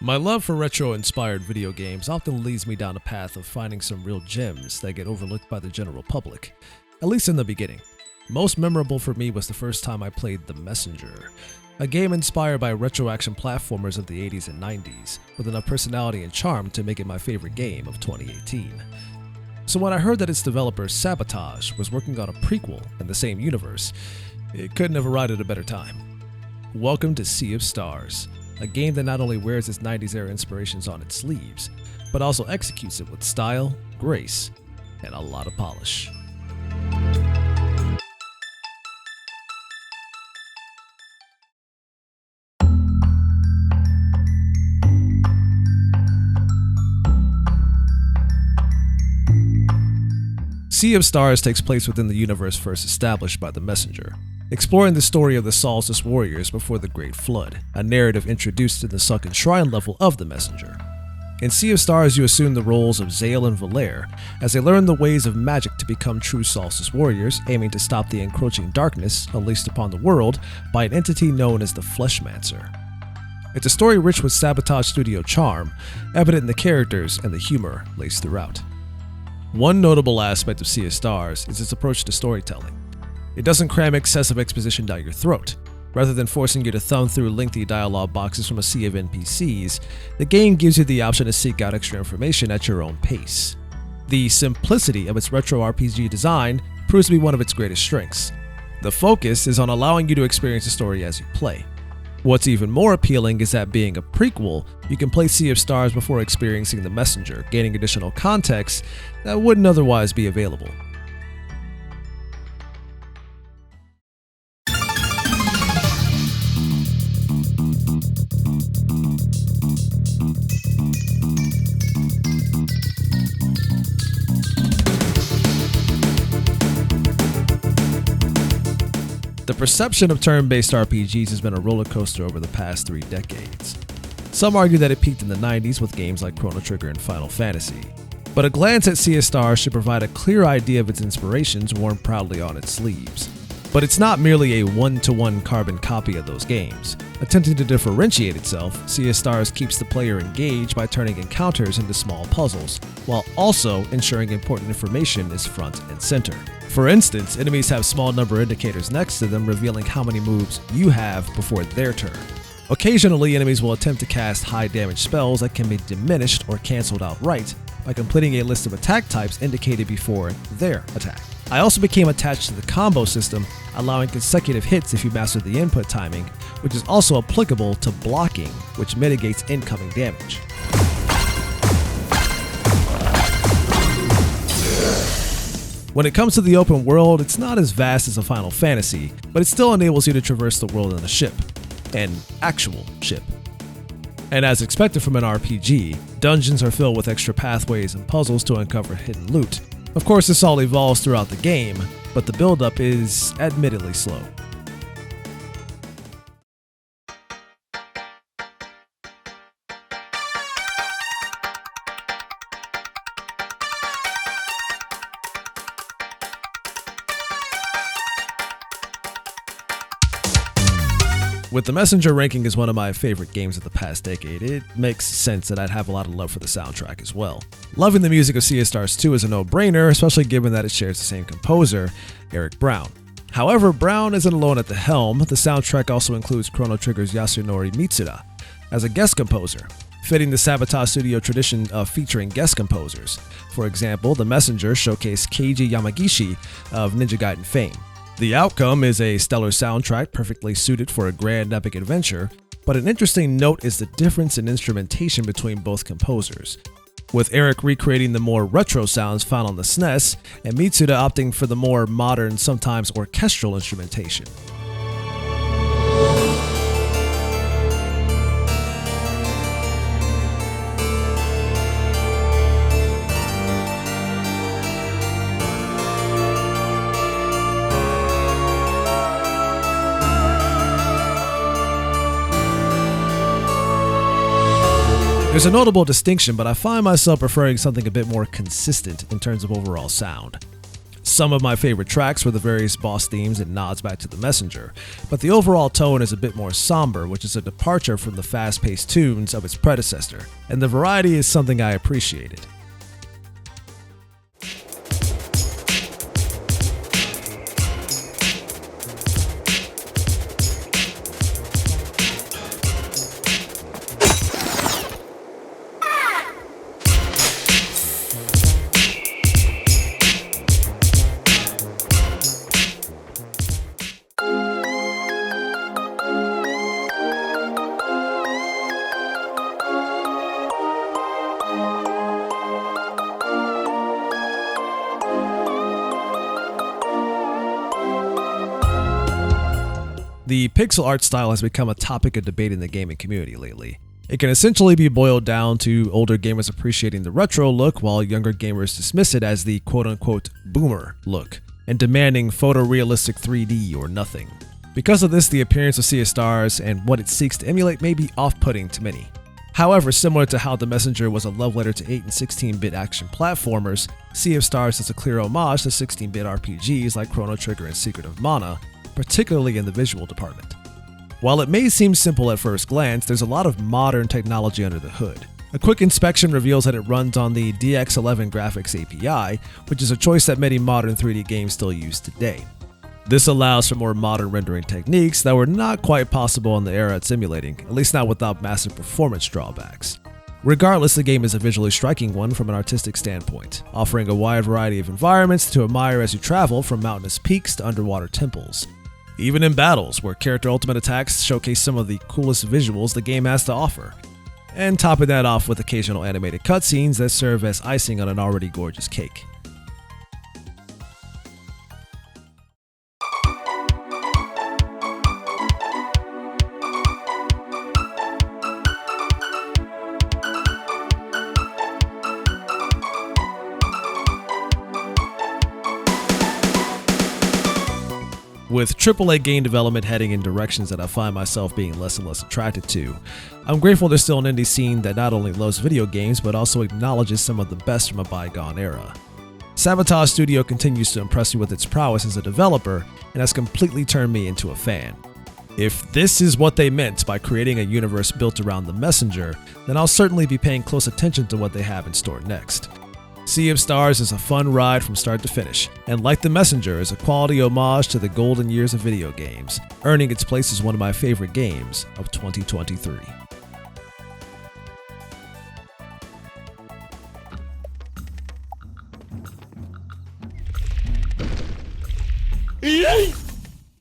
My love for retro-inspired video games often leads me down a path of finding some real gems that get overlooked by the general public, at least in the beginning. Most memorable for me was the first time I played The Messenger, a game inspired by retro-action platformers of the 80s and 90s, with enough personality and charm to make it my favorite game of 2018. So when I heard that its developer Sabotage was working on a prequel in the same universe, it couldn't have arrived at a better time. Welcome to Sea of Stars, a game that not only wears its 90s era inspirations on its sleeves, but also executes it with style, grace, and a lot of polish. Sea of Stars takes place within the universe first established by The Messenger, exploring the story of the Solstice Warriors before the Great Flood, a narrative introduced in the Sunken Shrine level of The Messenger. In Sea of Stars, you assume the roles of Zale and Valere as they learn the ways of magic to become true Solstice Warriors, aiming to stop the encroaching darkness unleashed upon the world by an entity known as the Fleshmancer. It's a story rich with Sabotage Studio charm, evident in the characters and the humor laced throughout. One notable aspect of Sea of Stars is its approach to storytelling. It doesn't cram excessive exposition down your throat. Rather than forcing you to thumb through lengthy dialogue boxes from a sea of NPCs, the game gives you the option to seek out extra information at your own pace. The simplicity of its retro RPG design proves to be one of its greatest strengths. The focus is on allowing you to experience the story as you play. What's even more appealing is that being a prequel, you can play Sea of Stars before experiencing The Messenger, gaining additional context that wouldn't otherwise be available. The perception of turn-based RPGs has been a roller coaster over the past 3 decades. Some argue that it peaked in the 90s with games like Chrono Trigger and Final Fantasy, but a glance at Sea of Stars should provide a clear idea of its inspirations worn proudly on its sleeves. But it's not merely a one-to-one carbon copy of those games. Attempting to differentiate itself, Sea of Stars keeps the player engaged by turning encounters into small puzzles, while also ensuring important information is front and center. For instance, enemies have small number indicators next to them revealing how many moves you have before their turn. Occasionally, enemies will attempt to cast high damage spells that can be diminished or cancelled outright by completing a list of attack types indicated before their attack. I also became attached to the combo system, allowing consecutive hits if you master the input timing, which is also applicable to blocking, which mitigates incoming damage. When it comes to the open world, it's not as vast as a Final Fantasy, but it still enables you to traverse the world in a ship. An actual ship. And as expected from an RPG, dungeons are filled with extra pathways and puzzles to uncover hidden loot. Of course, this all evolves throughout the game, but the build-up is admittedly slow. With The Messenger ranking as one of my favorite games of the past decade, it makes sense that I'd have a lot of love for the soundtrack as well. Loving the music of Sea of Stars 2 is a no-brainer, especially given that it shares the same composer, Eric Brown. However, Brown isn't alone at the helm. The soundtrack also includes Chrono Trigger's Yasunori Mitsuda as a guest composer, fitting the Sabotage Studio tradition of featuring guest composers. For example, The Messenger showcased Keiji Yamagishi of Ninja Gaiden fame. The outcome is a stellar soundtrack perfectly suited for a grand epic adventure, but an interesting note is the difference in instrumentation between both composers, with Eric recreating the more retro sounds found on the SNES, and Mitsuda opting for the more modern, sometimes orchestral instrumentation. There's a notable distinction, but I find myself preferring something a bit more consistent in terms of overall sound. Some of my favorite tracks were the various boss themes and nods back to the Messenger, but the overall tone is a bit more somber, which is a departure from the fast-paced tunes of its predecessor, and the variety is something I appreciated. The pixel art style has become a topic of debate in the gaming community lately. It can essentially be boiled down to older gamers appreciating the retro look while younger gamers dismiss it as the quote-unquote boomer look and demanding photorealistic 3D or nothing. Because of this, the appearance of Sea of Stars and what it seeks to emulate may be off-putting to many. However, similar to how The Messenger was a love letter to 8 and 16-bit action platformers, Sea of Stars is a clear homage to 16-bit RPGs like Chrono Trigger and Secret of Mana, particularly in the visual department. While it may seem simple at first glance, there's a lot of modern technology under the hood. A quick inspection reveals that it runs on the DX11 graphics API, which is a choice that many modern 3D games still use today. This allows for more modern rendering techniques that were not quite possible in the era it's emulating, at least not without massive performance drawbacks. Regardless, the game is a visually striking one from an artistic standpoint, offering a wide variety of environments to admire as you travel from mountainous peaks to underwater temples. Even in battles, where character ultimate attacks showcase some of the coolest visuals the game has to offer. And topping that off with occasional animated cutscenes that serve as icing on an already gorgeous cake. With AAA game development heading in directions that I find myself being less and less attracted to, I'm grateful there's still an indie scene that not only loves video games but also acknowledges some of the best from a bygone era. Sabotage Studio continues to impress me with its prowess as a developer and has completely turned me into a fan. If this is what they meant by creating a universe built around the Messenger, then I'll certainly be paying close attention to what they have in store next. Sea of Stars is a fun ride from start to finish, and like The Messenger is a quality homage to the golden years of video games, earning its place as one of my favorite games of 2023. Yay!